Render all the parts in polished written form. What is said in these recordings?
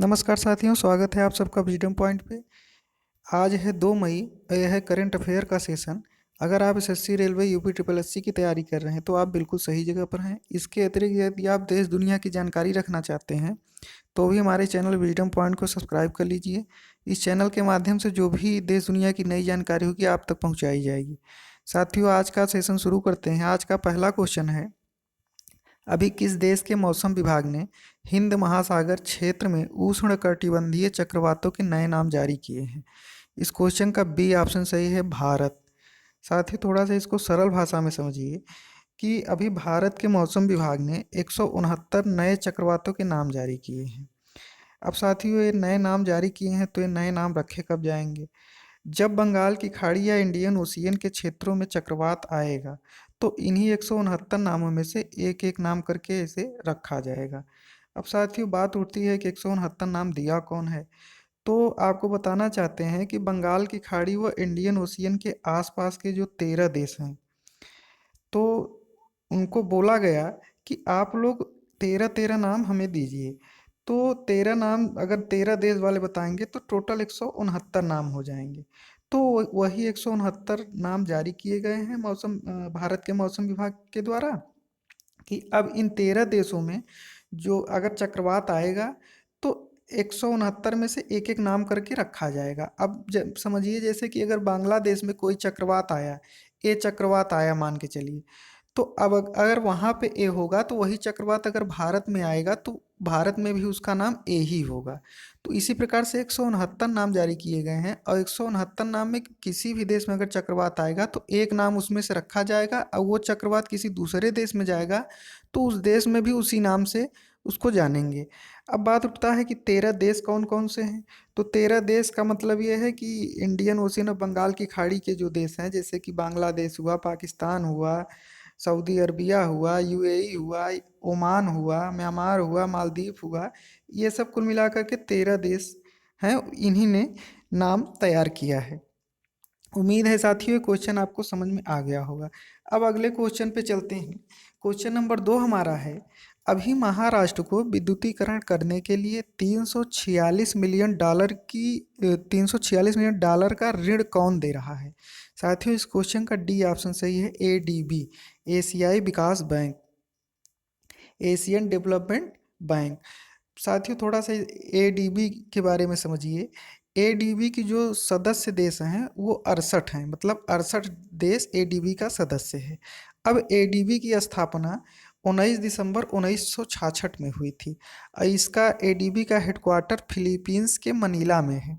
नमस्कार साथियों, स्वागत है आप सबका विजडम पॉइंट पे। आज है 2 मई। यह है करंट अफेयर का सेशन। अगर आप SSC, railway, UP triple SC की तैयारी कर रहे हैं तो आप बिल्कुल सही जगह पर हैं। इसके अतिरिक्त यदि आप देश दुनिया की जानकारी रखना चाहते हैं तो भी हमारे चैनल विजडम पॉइंट को सब्सक्राइब कर लीजिए। इस चैनल के माध्यम से जो भी देश दुनिया की नई जानकारी होगी आप तक पहुँचाई जाएगी। साथियों, आज का सेशन शुरू करते हैं। आज का पहला क्वेश्चन है, अभी किस देश के मौसम विभाग ने हिंद महासागर क्षेत्र में उष्णकटिबंधीय चक्रवातों के नए नाम जारी किए हैं? इस क्वेश्चन का बी ऑप्शन सही है, भारत। साथ ही थोड़ा सा इसको सरल भाषा में समझिए कि अभी भारत के मौसम विभाग ने 169 नए चक्रवातों के नाम जारी किए हैं। अब साथियों, ये नए नाम जारी किए हैं तो ये नए नाम रखे कब जाएंगे? जब बंगाल की खाड़ी या इंडियन ओशियन के क्षेत्रों में चक्रवात आएगा तो इन्हीं 169 नामों में से एक एक नाम करके इसे रखा जाएगा। अब साथियों, बात उठती है कि 169 नाम दिया कौन है। तो आपको बताना चाहते हैं कि बंगाल की खाड़ी व इंडियन ओशियन के आसपास के जो 13 देश हैं, तो उनको बोला गया कि आप लोग 13 नाम हमें दीजिए। तो 13 नाम अगर 13 देश वाले बताएंगे तो टोटल 169 नाम हो जाएंगे। तो वही 169 नाम जारी किए गए हैं भारत के मौसम विभाग के द्वारा कि अब इन 13 देशों में जो अगर चक्रवात आएगा तो 169 में से एक एक नाम करके रखा जाएगा। अब समझिए, जैसे कि अगर बांग्लादेश में कोई चक्रवात आया, ए चक्रवात आया मान के चलिए, तो अब अगर वहाँ पे ए होगा तो वही चक्रवात अगर भारत में आएगा तो भारत में भी उसका नाम ए ही होगा। तो इसी प्रकार से 169 नाम जारी किए गए हैं और 169 नाम में किसी भी देश में अगर चक्रवात आएगा तो एक नाम उसमें से रखा जाएगा और वो चक्रवात किसी दूसरे देश में जाएगा तो उस देश में भी उसी नाम से उसको जानेंगे। अब बात उठता है कि 13 देश कौन कौन से हैं। तो 13 देश का मतलब ये है कि इंडियन ओशियन और बंगाल की खाड़ी के जो देश हैं, जैसे कि बांग्लादेश हुआ, पाकिस्तान हुआ, सऊदी अरबिया हुआ, यूएई हुआ, ओमान हुआ, म्यांमार हुआ, मालदीव हुआ, ये सब कुल मिलाकर के 13 देश हैं। इन्हीं ने नाम तैयार किया है। उम्मीद है साथियों ये क्वेश्चन आपको समझ में आ गया होगा। अब अगले क्वेश्चन पे चलते हैं। क्वेश्चन नंबर 2 हमारा है, अभी महाराष्ट्र को विद्युतीकरण करने के लिए 346 मिलियन डॉलर की 346 मिलियन डॉलर का ऋण कौन दे रहा है? साथियों, इस क्वेश्चन का डी ऑप्शन सही है, एडीबी, एशियाई विकास बैंक, एशियन डेवलपमेंट बैंक। साथियों, थोड़ा सा एडीबी के बारे में समझिए। एडीबी की जो सदस्य देश हैं वो 68 हैं, मतलब 68 देश एडीबी का सदस्य है। अब एडीबी की स्थापना 19 दिसंबर 1966 में हुई थी और इसका एडीबी का हेडक्वार्टर फिलीपींस के मनीला में है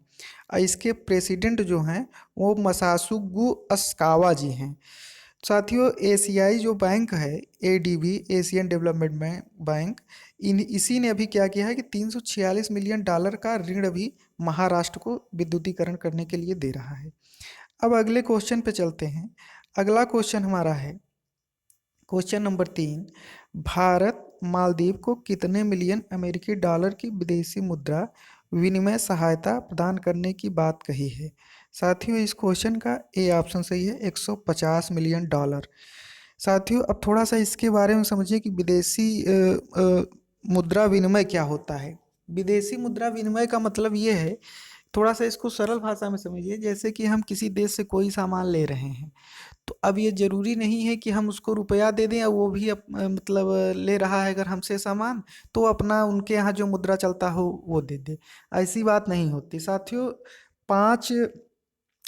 और इसके प्रेसिडेंट जो हैं वो मसासुगु अस्कावा जी हैं। साथियों, एशियाई जो बैंक है, एडीबी, एशियन डेवलपमेंट बैंक, इन इसी ने अभी क्या किया है कि 346 मिलियन डॉलर का ऋण अभी महाराष्ट्र को विद्युतीकरण करने के लिए दे रहा है। अब अगले क्वेश्चन पे चलते हैं। अगला क्वेश्चन हमारा है क्वेश्चन नंबर 3, भारत मालदीव को कितने मिलियन अमेरिकी डॉलर की विदेशी मुद्रा विनिमय सहायता प्रदान करने की बात कही है? साथियों, इस क्वेश्चन का ए ऑप्शन सही है, 150 मिलियन डॉलर। साथियों, अब थोड़ा सा इसके बारे में समझिए कि विदेशी मुद्रा विनिमय क्या होता है। विदेशी मुद्रा विनिमय का मतलब ये है, थोड़ा सा इसको सरल भाषा में समझिए, जैसे कि हम किसी देश से कोई सामान ले रहे हैं तो अब ये जरूरी नहीं है कि हम उसको रुपया दे दें और वो भी मतलब ले रहा है अगर हमसे सामान तो अपना उनके यहाँ जो मुद्रा चलता हो वो दे दे। ऐसी बात नहीं होती साथियों। 5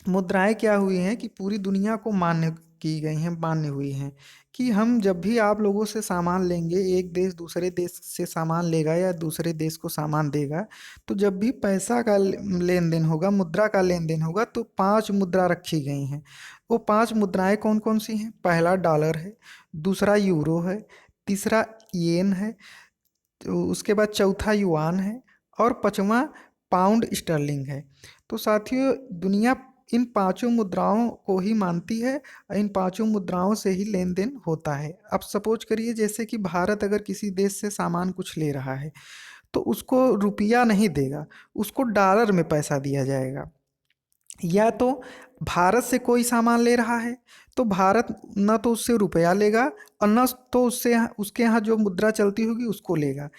मुद्राएं क्या हुई हैं कि पूरी दुनिया को मान्य की गई हैं, मान्य हुई हैं कि हम जब भी आप लोगों से सामान लेंगे, एक देश दूसरे देश से सामान लेगा या दूसरे देश को सामान देगा, तो जब भी पैसा का लेन देन होगा, मुद्रा का लेन देन होगा, तो 5 मुद्रा रखी गई हैं। वो 5 मुद्राएं कौन कौन सी हैं? पहला डॉलर है, दूसरा यूरो है, तीसरा येन है, तो उसके बाद चौथा युआन है और पांचवा पाउंड स्टर्लिंग है। तो साथियों, दुनिया इन पांचों मुद्राओं को ही मानती है और इन पांचों मुद्राओं से ही लेन देन होता है। अब सपोज करिए जैसे कि भारत अगर किसी देश से सामान कुछ ले रहा है तो उसको रुपया नहीं देगा, उसको डॉलर में पैसा दिया जाएगा। या तो भारत से कोई सामान ले रहा है तो भारत न तो उससे रुपया लेगा और न तो उससे उसके यहाँ जो मुद्रा चलती होगी उसको लेगा।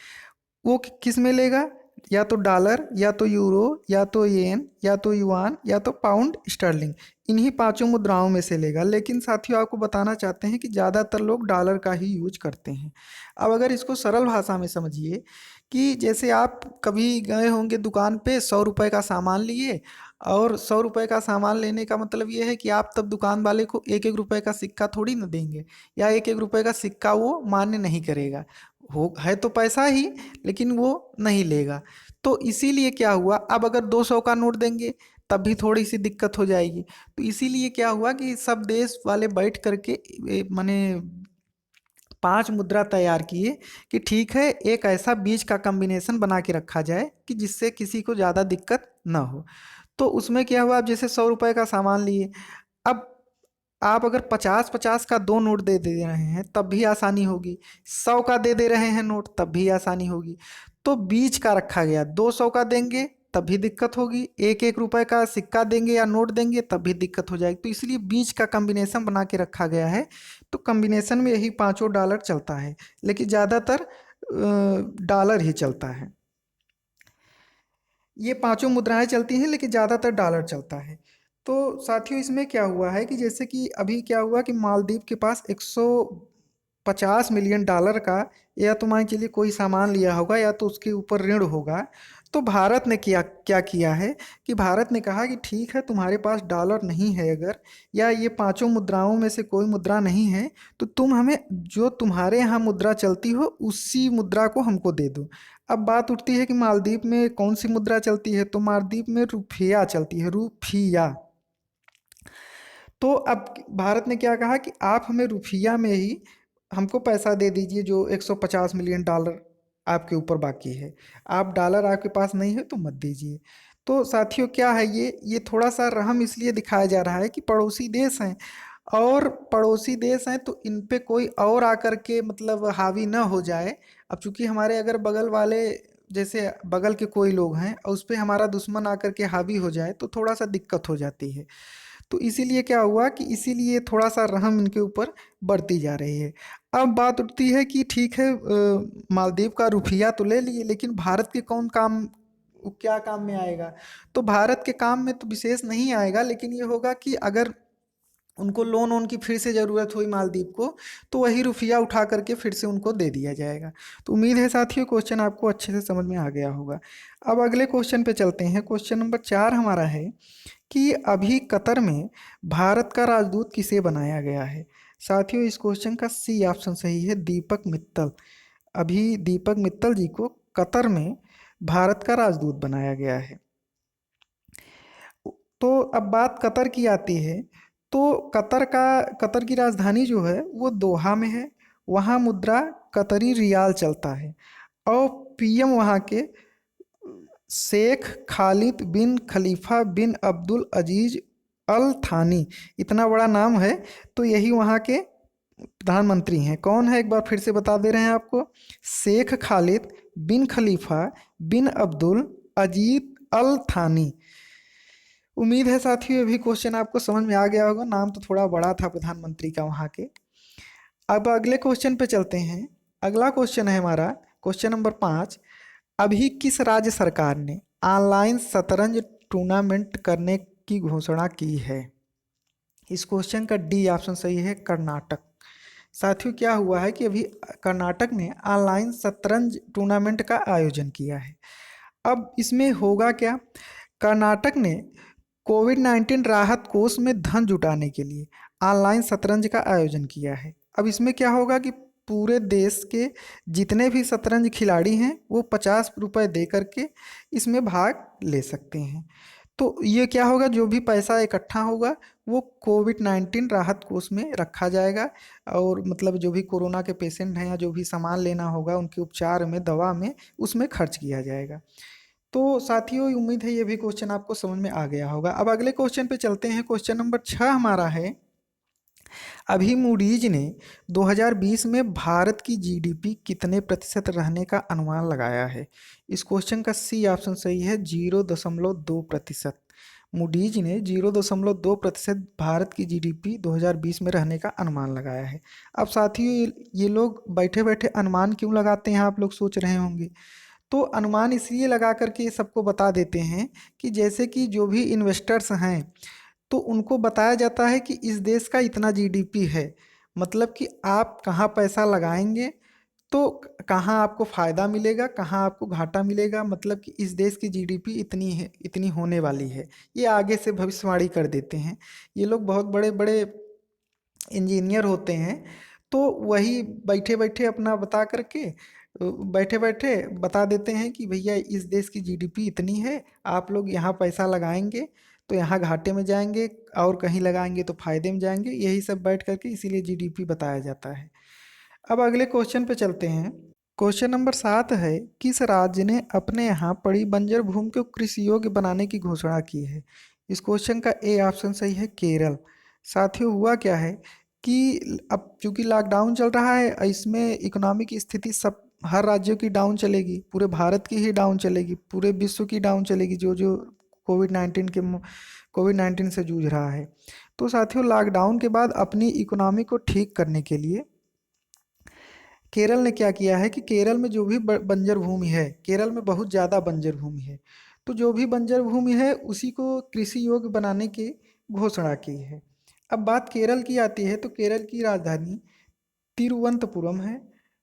वो किस में लेगा? या तो डॉलर, या तो यूरो, या तो येन, या तो युआन, या तो पाउंड स्टर्लिंग, इन्हीं पांचों मुद्राओं में से लेगा। लेकिन साथियों आपको बताना चाहते हैं कि ज़्यादातर लोग डॉलर का ही यूज करते हैं। अब अगर इसको सरल भाषा में समझिए कि जैसे आप कभी गए होंगे दुकान पे, 100 रुपये का सामान लिए, और 100 रुपये का सामान लेने का मतलब ये है कि आप तब दुकान वाले को एक एक रुपये का सिक्का थोड़ी ना देंगे, या एक एक रुपये का सिक्का वो मान्य नहीं करेगा। हो है तो पैसा ही, लेकिन वो नहीं लेगा। तो इसीलिए क्या हुआ, अब अगर 200 का नोट देंगे तब भी थोड़ी सी दिक्कत हो जाएगी। तो इसीलिए क्या हुआ कि सब देश वाले बैठ करके माने 5 मुद्रा तैयार किए कि ठीक है, एक ऐसा बीच का कॉम्बिनेशन बना के रखा जाए कि जिससे किसी को ज़्यादा दिक्कत ना हो। तो उसमें क्या हुआ, अब जैसे 100 रुपये का सामान लिए, अब आप अगर 50-50 का दो नोट दे दे रहे हैं तब भी आसानी होगी, 100 का दे दे रहे हैं नोट तब भी आसानी होगी। तो बीच का रखा गया, 200 का देंगे तब भी दिक्कत होगी, एक एक रुपए का सिक्का देंगे या नोट देंगे तब भी दिक्कत हो जाएगी। तो इसलिए बीच का कॉम्बिनेशन बना के रखा गया है। तो कॉम्बिनेशन में यही पांचों डॉलर चलता है, लेकिन ज़्यादातर डॉलर ही चलता है। ये पांचों मुद्राएं चलती हैं लेकिन ज़्यादातर डॉलर चलता है। तो साथियों इसमें क्या हुआ है कि जैसे कि अभी क्या हुआ कि मालदीव के पास 150 मिलियन डॉलर का, या तो मान के चलिए कोई सामान लिया होगा या तो उसके ऊपर ऋण होगा। तो भारत ने क्या किया है कि भारत ने कहा कि ठीक है, तुम्हारे पास डॉलर नहीं है अगर, या ये पांचों मुद्राओं में से कोई मुद्रा नहीं है, तो तुम हमें जो तुम्हारे यहाँ मुद्रा चलती हो उसी मुद्रा को हमको दे दो। अब बात उठती है कि मालदीव में कौन सी मुद्रा चलती है, तो मालदीव में रुपया चलती है, रुपया। तो अब भारत ने क्या कहा कि आप हमें रुपया में ही हमको पैसा दे दीजिए, जो 150 मिलियन डॉलर आपके ऊपर बाकी है। आप डॉलर आपके पास नहीं है तो मत दीजिए। तो साथियों क्या है, ये थोड़ा सा रहम इसलिए दिखाया जा रहा है कि पड़ोसी देश हैं, और पड़ोसी देश हैं तो इन पे कोई और आकर के मतलब हावी ना हो जाए। अब चूंकि हमारे अगर बगल वाले, जैसे बगल के कोई लोग हैं और उस पे हमारा दुश्मन आकर के हावी हो जाए तो थोड़ा सा दिक्कत हो जाती है। तो इसीलिए क्या हुआ कि इसीलिए थोड़ा सा रहम इनके ऊपर बढ़ती जा रही है। अब बात उठती है कि ठीक है, मालदीव का रुपया तो ले लिए, लेकिन भारत के कौन काम, क्या काम में आएगा। तो भारत के काम में तो विशेष नहीं आएगा, लेकिन ये होगा कि अगर उनको लोन वोन की फिर से ज़रूरत हुई मालदीव को, तो वही रुपया उठा करके फिर से उनको दे दिया जाएगा। तो उम्मीद है साथियों क्वेश्चन आपको अच्छे से समझ में आ गया होगा। अब अगले क्वेश्चन पे चलते हैं। क्वेश्चन नंबर 4 हमारा है कि अभी कतर में भारत का राजदूत किसे बनाया गया है। साथियों इस क्वेश्चन का सी ऑप्शन सही है, दीपक मित्तल। अभी दीपक मित्तल जी को कतर में भारत का राजदूत बनाया गया है। तो अब बात कतर की आती है, तो कतर की राजधानी जो है वो दोहा में है। वहाँ मुद्रा कतरी रियाल चलता है, और पीएम वहाँ के शेख खालिद बिन खलीफा बिन अब्दुल अजीज अल थानी, इतना बड़ा नाम है। तो यही वहाँ के प्रधानमंत्री हैं। कौन है, एक बार फिर से बता दे रहे हैं आपको, शेख खालिद बिन खलीफा बिन अब्दुल अजीज अल थानी। उम्मीद है साथियों ये भी क्वेश्चन आपको समझ में आ गया होगा, नाम तो थोड़ा बड़ा था प्रधानमंत्री का वहाँ के। अब अगले क्वेश्चन पे चलते हैं। अगला क्वेश्चन है हमारा क्वेश्चन नंबर 5। अभी किस राज्य सरकार ने ऑनलाइन शतरंज टूर्नामेंट करने की घोषणा की है। इस क्वेश्चन का डी ऑप्शन सही है, कर्नाटक। साथियों क्या हुआ है कि अभी कर्नाटक ने ऑनलाइन शतरंज टूर्नामेंट का आयोजन किया है। अब इसमें होगा क्या, कर्नाटक ने कोविड-19 राहत कोष में धन जुटाने के लिए ऑनलाइन शतरंज का आयोजन किया है। अब इसमें क्या होगा कि पूरे देश के जितने भी शतरंज खिलाड़ी हैं वो 50 रुपये दे करके इसमें भाग ले सकते हैं। तो ये क्या होगा, जो भी पैसा इकट्ठा होगा वो कोविड-19 राहत कोष में रखा जाएगा, और मतलब जो भी कोरोना के पेशेंट हैं या जो भी सामान लेना होगा उनके उपचार में, दवा में, उसमें खर्च किया जाएगा। तो साथियों उम्मीद है ये भी क्वेश्चन आपको समझ में आ गया होगा। अब अगले क्वेश्चन पे चलते हैं। क्वेश्चन नंबर 6 हमारा है, अभी मूडीज ने 2020 में भारत की जीडीपी कितने प्रतिशत रहने का अनुमान लगाया है। इस क्वेश्चन का सी ऑप्शन सही है, 0.2%। मूडीज ने 0.2% भारत की जीडीपी 2020 में रहने का अनुमान लगाया है। अब साथियों ये लोग बैठे बैठे अनुमान क्यों लगाते हैं, आप लोग सोच रहे होंगे। तो अनुमान इसलिए लगा करके सबको बता देते हैं कि जैसे कि जो भी इन्वेस्टर्स हैं तो उनको बताया जाता है कि इस देश का इतना जीडीपी है, मतलब कि आप कहाँ पैसा लगाएंगे तो कहाँ आपको फायदा मिलेगा, कहाँ आपको घाटा मिलेगा, मतलब कि इस देश की जीडीपी इतनी है, इतनी होने वाली है। ये आगे से भविष्यवाणी कर देते हैं। ये लोग बहुत बड़े बड़े इंजीनियर होते हैं, तो वही बैठे बैठे अपना बता करके बैठे बैठे बता देते हैं कि भैया इस देश की जीडीपी इतनी है, आप लोग यहाँ पैसा लगाएंगे तो यहाँ घाटे में जाएंगे, और कहीं लगाएंगे तो फायदे में जाएंगे। यही सब बैठ करके इसीलिए जीडीपी बताया जाता है। अब अगले क्वेश्चन पे चलते हैं। क्वेश्चन नंबर 7 है, किस राज्य ने अपने यहाँ पड़ी बंजर भूमि को कृषि योग्य बनाने की घोषणा की है? इस क्वेश्चन का ए ऑप्शन सही है, केरल। साथियों हुआ क्या है कि अब चूंकि लॉकडाउन चल रहा है, इसमें इकोनॉमिक स्थिति सब हर राज्यों की डाउन चलेगी, पूरे भारत की ही डाउन चलेगी, पूरे विश्व की डाउन चलेगी, जो जो कोविड 19 से जूझ रहा है। तो साथियों लॉकडाउन के बाद अपनी इकोनॉमी को ठीक करने के लिए केरल ने क्या किया है कि केरल में जो भी बंजर भूमि है, केरल में बहुत ज़्यादा बंजर भूमि है, तो जो भी बंजर भूमि है उसी को कृषि योग्य बनाने की घोषणा की है। अब बात केरल की आती है तो केरल की राजधानी तिरुवनंतपुरम है,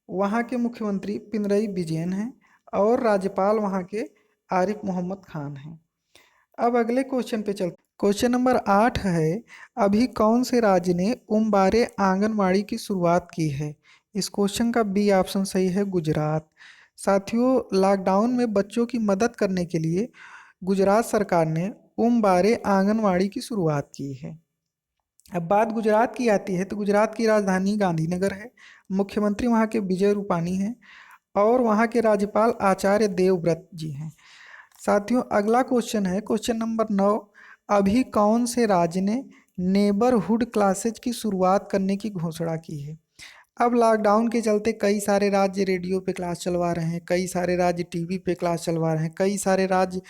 वहाँ के मुख्यमंत्री पिनरई विजयन हैं और राज्यपाल वहाँ के आरिफ मोहम्मद खान हैं। अब अगले क्वेश्चन पे चल। क्वेश्चन नंबर 8 है, अभी कौन से राज्य ने उम्बारे आंगनवाड़ी की शुरुआत की है? इस क्वेश्चन का बी ऑप्शन सही है, गुजरात। साथियों लॉकडाउन में बच्चों की मदद करने के लिए गुजरात सरकार ने उम्बारे आंगनवाड़ी की शुरुआत की है। अब बात गुजरात की आती है तो गुजरात की राजधानी गांधीनगर है, मुख्यमंत्री वहाँ के विजय रूपानी हैं और वहाँ के राज्यपाल आचार्य देवव्रत जी हैं। साथियों अगला क्वेश्चन है क्वेश्चन नंबर 9, अभी कौन से राज्य ने नेबरहुड क्लासेज की शुरुआत करने की घोषणा की है? अब लॉकडाउन के चलते कई सारे राज्य रेडियो पे क्लास चलवा रहे हैं, कई सारे राज्य टीवी पे क्लास चलवा रहे हैं, कई सारे राज्य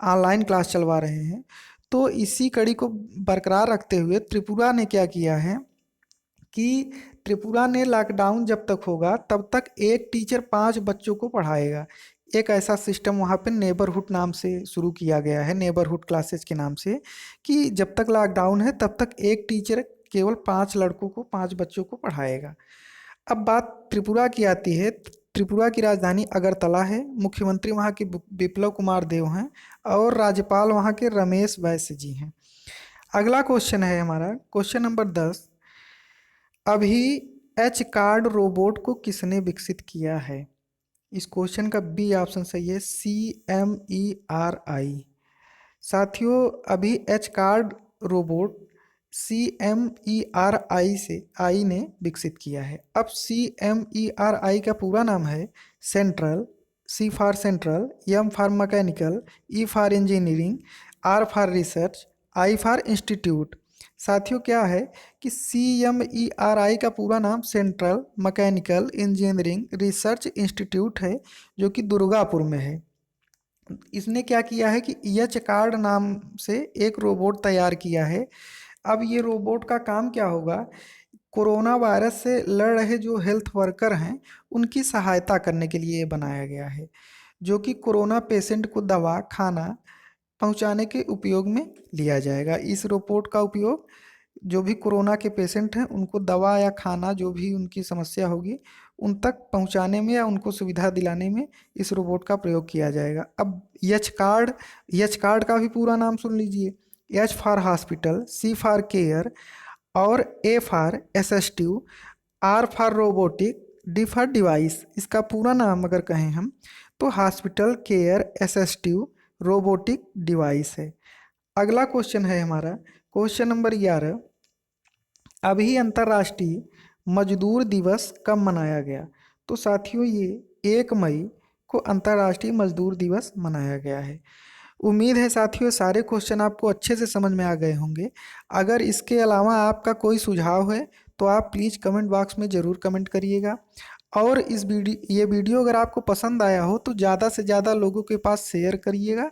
ऑनलाइन क्लास चलवा रहे हैं। तो इसी कड़ी को बरकरार रखते हुए त्रिपुरा ने क्या किया है कि त्रिपुरा ने लॉकडाउन जब तक होगा तब तक एक टीचर 5 बच्चों को पढ़ाएगा। एक ऐसा सिस्टम वहाँ पे नेबरहुड नाम से शुरू किया गया है, नेबरहुड क्लासेस के नाम से, कि जब तक लॉकडाउन है तब तक एक टीचर केवल 5 लड़कों को 5 बच्चों को पढ़ाएगा। अब बात त्रिपुरा की आती है। त्रिपुरा की राजधानी अगरतला है, मुख्यमंत्री वहाँ के बिप्लब कुमार देव हैं और राज्यपाल वहाँ के रमेश बैस जी हैं। अगला क्वेश्चन है हमारा क्वेश्चन नंबर 10, अभी एच कार्ड रोबोट को किसने विकसित किया है? इस क्वेश्चन का बी ऑप्शन सही है, CMERI। साथियों अभी एच कार्ड रोबोट CMERI से आई ने विकसित किया है। अब CMERI का पूरा नाम है central, C for central, M for mechanical, E for engineering, R for research, I for institute. साथियों क्या है कि CMERI का पूरा नाम central mechanical engineering research institute है, जो कि दुर्गापुर में है। इसने क्या किया है कि एच कार्ड नाम से एक रोबोट तैयार किया है। अब ये रोबोट का काम क्या होगा, कोरोना वायरस से लड़ रहे जो हेल्थ वर्कर हैं उनकी सहायता करने के लिए ये बनाया गया है, जो कि कोरोना पेशेंट को दवा खाना पहुंचाने के उपयोग में लिया जाएगा। इस रोबोट का उपयोग जो भी कोरोना के पेशेंट हैं उनको दवा या खाना जो भी उनकी समस्या होगी उन तक पहुंचाने में या उनको सुविधा दिलाने में इस रोबोट का प्रयोग किया जाएगा। अब यच कार्ड का भी पूरा नाम सुन लीजिए, H for hospital, C for care और A for assistive, R for robotic, D for device. इसका पूरा नाम अगर कहें हम तो hospital care assistive robotic device है। अगला क्वेश्चन है हमारा क्वेश्चन नंबर 11, अभी अंतर्राष्ट्रीय मजदूर दिवस कब मनाया गया? तो साथियों ये 1 मई को अंतर्राष्ट्रीय मजदूर दिवस मनाया गया है। उम्मीद है साथियों सारे क्वेश्चन आपको अच्छे से समझ में आ गए होंगे। अगर इसके अलावा आपका कोई सुझाव है तो आप प्लीज़ कमेंट बॉक्स में ज़रूर कमेंट करिएगा। और ये वीडियो अगर आपको पसंद आया हो तो ज़्यादा से ज़्यादा लोगों के पास शेयर करिएगा,